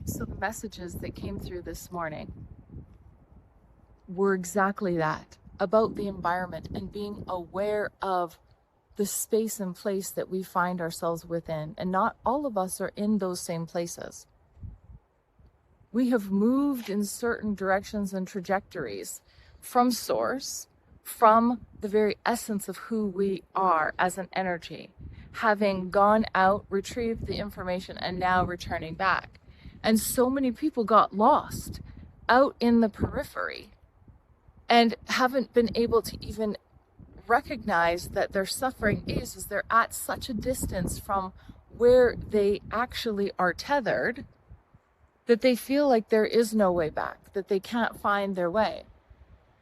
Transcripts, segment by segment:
So the messages that came through this morning were exactly that, about the environment and being aware of the space and place that we find ourselves within. And not all of us are in those same places. We have moved in certain directions and trajectories from source, from the very essence of who we are as an energy, having gone out, retrieved the information, and now returning back. And so many people got lost out in the periphery and haven't been able to even recognize that their suffering is they're at such a distance from where they actually are tethered that they feel like there is no way back, that they can't find their way.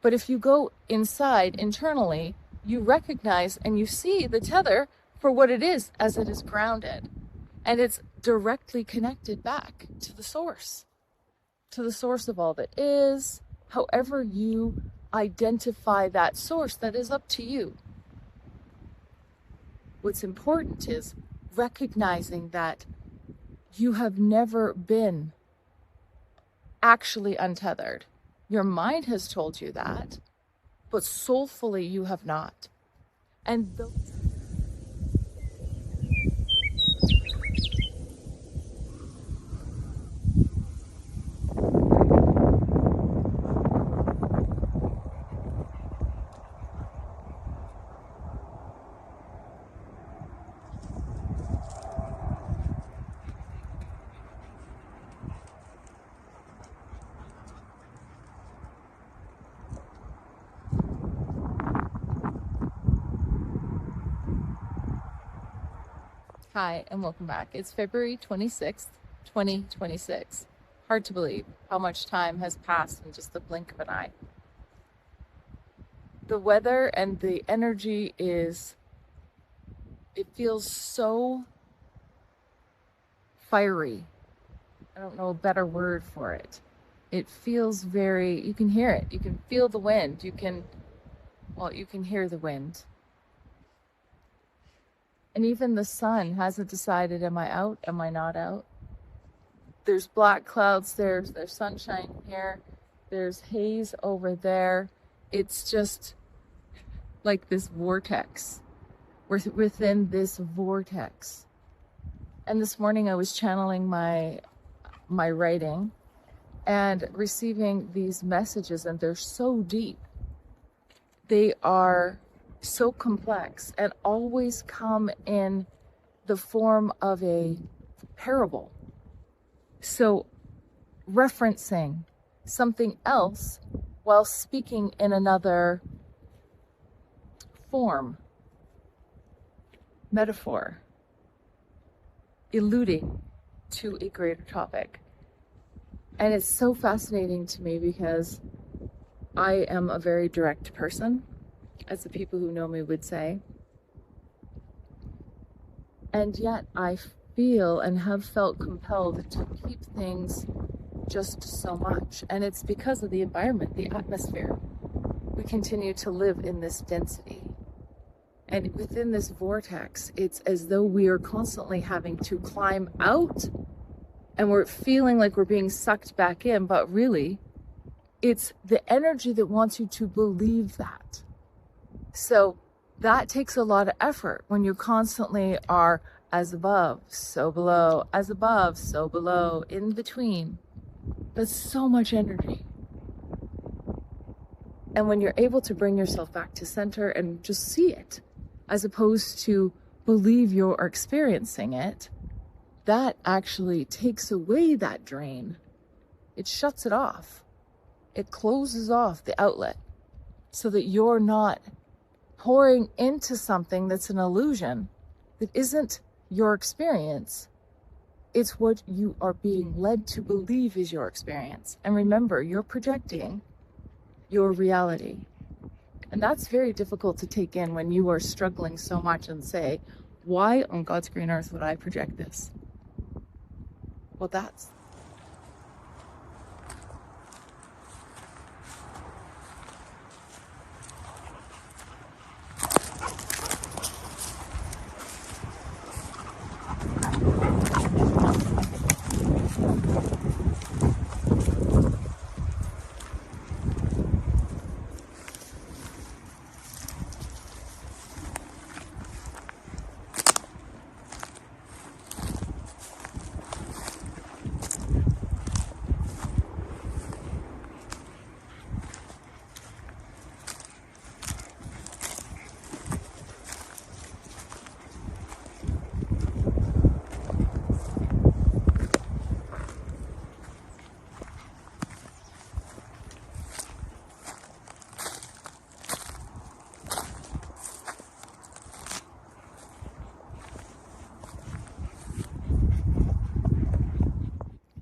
But if you go inside internally, you recognize and you see the tether for what it is, as it is grounded. And it's directly connected back to the source of all that is. However you identify that source, that is up to you. What's important is recognizing that you have never been actually untethered. Your mind has told you that, but soulfully you have not. And those Hi, and welcome back. It's February 26th, 2026. Hard to believe how much time has passed in just the blink of an eye. The weather and the energy it feels so fiery. I don't know a better word for it. It feels you can hear it. You can feel the wind. You can hear the wind. And even the sun hasn't decided, am I out? Am I not out? There's black clouds there. There's sunshine here. There's haze over there. It's just like this vortex. We're within this vortex. And this morning I was channeling my writing and receiving these messages, and they're so deep. They are so complex and always come in the form of a parable. So referencing something else while speaking in another form, metaphor, alluding to a greater topic. And it's so fascinating to me because I am a very direct person, as the people who know me would say. And yet I feel and have felt compelled to keep things just so much. And it's because of the environment, the atmosphere. We continue to live in this density. And within this vortex, it's as though we are constantly having to climb out, and we're feeling like we're being sucked back in, but really, it's the energy that wants you to believe that. So that takes a lot of effort when you constantly are as above, so below, as above, so below, in between. That's so much energy. And when you're able to bring yourself back to center and just see it, as opposed to believe you're experiencing it, that actually takes away that drain. It shuts it off. It closes off the outlet so that you're not pouring into something that's an illusion, that isn't your experience. It's what you are being led to believe is your experience. And remember, you're projecting your reality. And that's very difficult to take in when you are struggling so much and say, why on God's green earth would I project this? Well, that's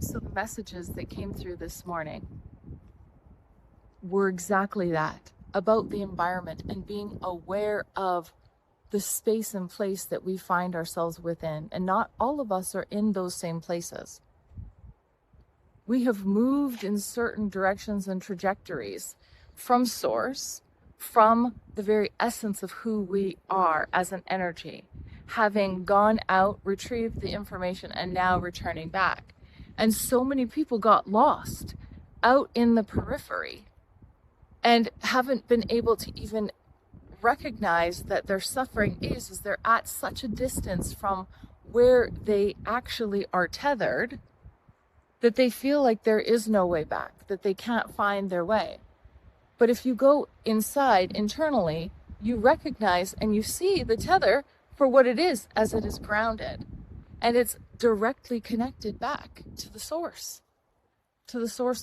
So the messages that came through this morning were exactly that, about the environment and being aware of the space and place that we find ourselves within. And not all of us are in those same places. We have moved in certain directions and trajectories from source, from the very essence of who we are as an energy, having gone out, retrieved the information, and now returning back. And so many people got lost out in the periphery and haven't been able to even recognize that their suffering is they're at such a distance from where they actually are tethered that they feel like there is no way back, that they can't find their way. But if you go inside internally, you recognize and you see the tether for what it is, as it is grounded. And it's directly connected back to the source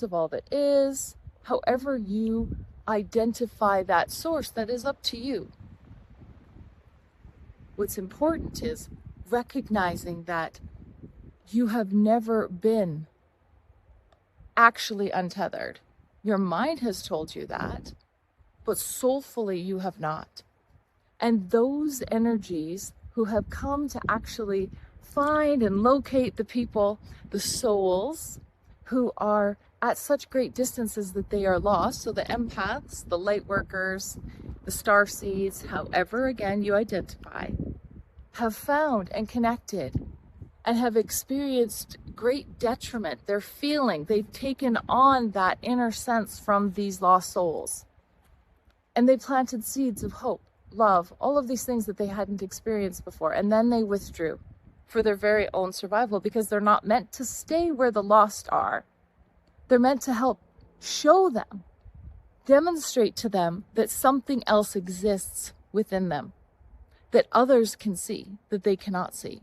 of all that is. However you identify that source, that is up to you. What's important is recognizing that you have never been actually untethered. Your mind has told you that, but soulfully you have not. And those energies who have come to actually find and locate the people, the souls who are at such great distances that they are lost. So the empaths, the light workers, the star seeds, however, again, you identify, have found and connected and have experienced great detriment. They're feeling, they've taken on that inner sense from these lost souls. And they planted seeds of hope, love, all of these things that they hadn't experienced before. And then they withdrew for their very own survival, because they're not meant to stay where the lost are. They're meant to help show them, demonstrate to them that something else exists within them, that others can see, that they cannot see.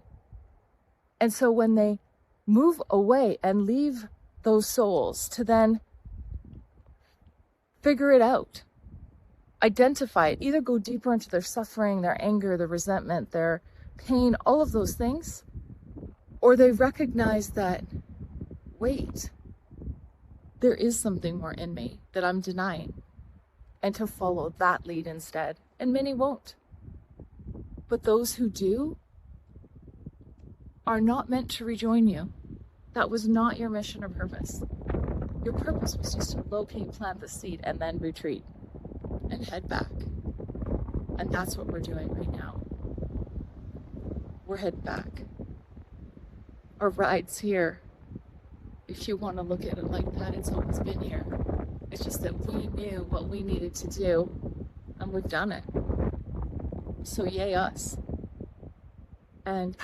And so when they move away and leave those souls to then figure it out, identify it, either go deeper into their suffering, their anger, their resentment, their pain, all of those things, or they recognize that, wait, there is something more in me that I'm denying, and to follow that lead instead. And many won't. But those who do are not meant to rejoin you. That was not your mission or purpose. Your purpose was just to locate, plant the seed, and then retreat and head back. And that's what we're doing right now. We're heading back. Our ride's here. If you want to look at it like that, it's always been here. It's just that we knew what we needed to do, and we've done it. So yay us. And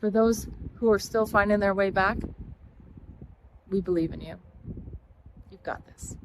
for those who are still finding their way back, we believe in you. You've got this.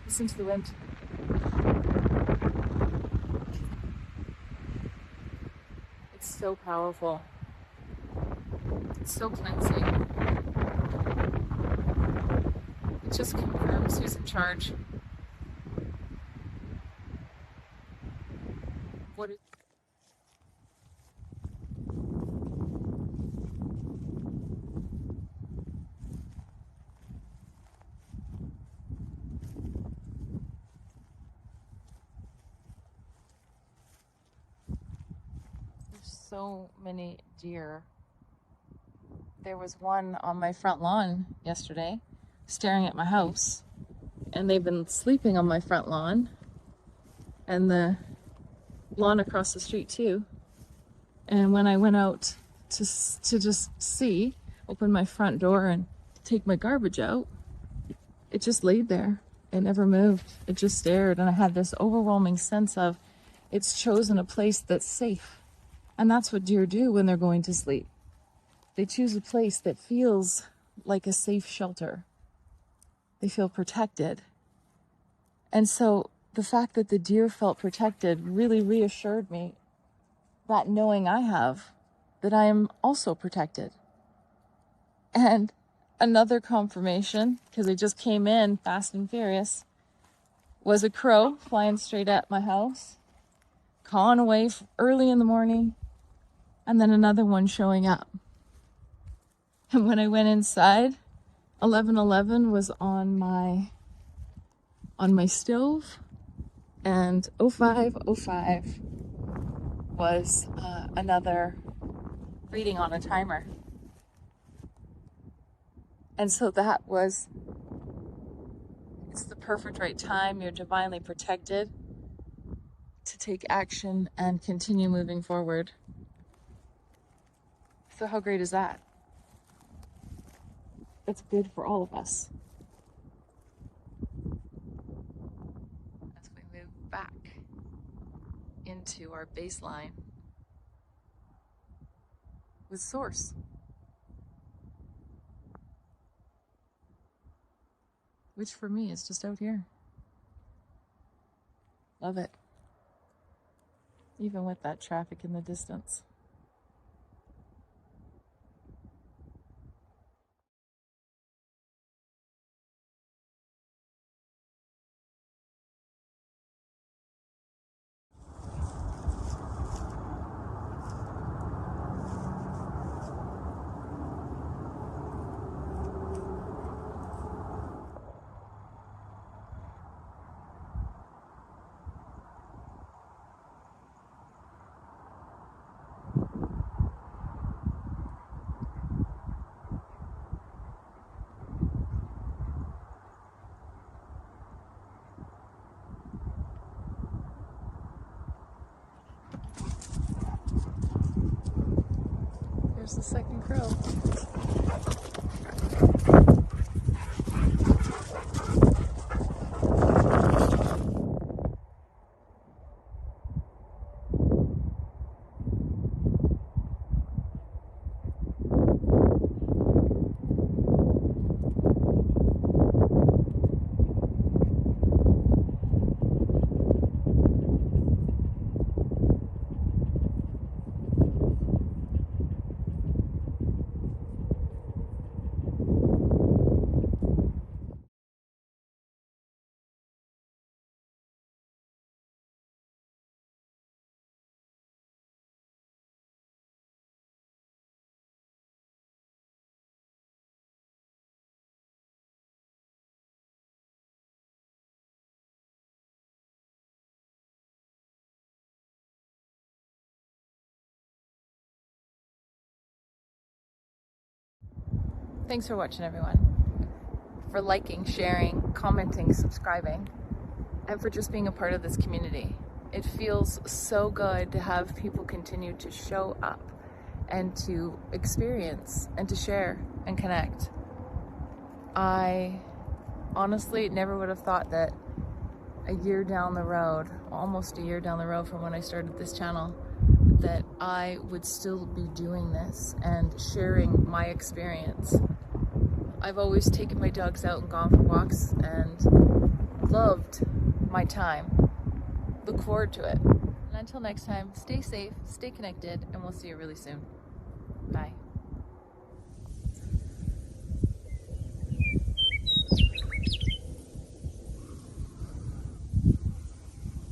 Listen to the wind. It's so powerful. It's so cleansing. It just confirms who's in charge. What is so many deer. There was one on my front lawn yesterday, staring at my house, and they've been sleeping on my front lawn and the lawn across the street too. And when I went out to just see, open my front door and take my garbage out, it just laid there. It never moved. It just stared, and I had this overwhelming sense of it's chosen a place that's safe. And that's what deer do when they're going to sleep. They choose a place that feels like a safe shelter. They feel protected. And so the fact that the deer felt protected really reassured me that knowing I have, that I am also protected. And another confirmation, because it just came in fast and furious, was a crow flying straight at my house, cawing away early in the morning, and then another one showing up. And when I went inside, 1111 was on my stove, and 0505 was another reading on a timer. And so that was, it's the perfect right time. You're divinely protected to take action and continue moving forward. So how great is that? It's good for all of us. As we move back into our baseline with Source, which for me is just out here. Love it. Even with that traffic in the distance. There's the second crow. Thanks for watching, everyone. For liking, sharing, commenting, subscribing, and for just being a part of this community. It feels so good to have people continue to show up and to experience and to share and connect. I honestly never would have thought that a year down the road, almost a year down the road from when I started this channel, that I would still be doing this and sharing my experience. I've always taken my dogs out and gone for walks and loved my time. Look forward to it. And until next time, stay safe, stay connected, and we'll see you really soon. Bye.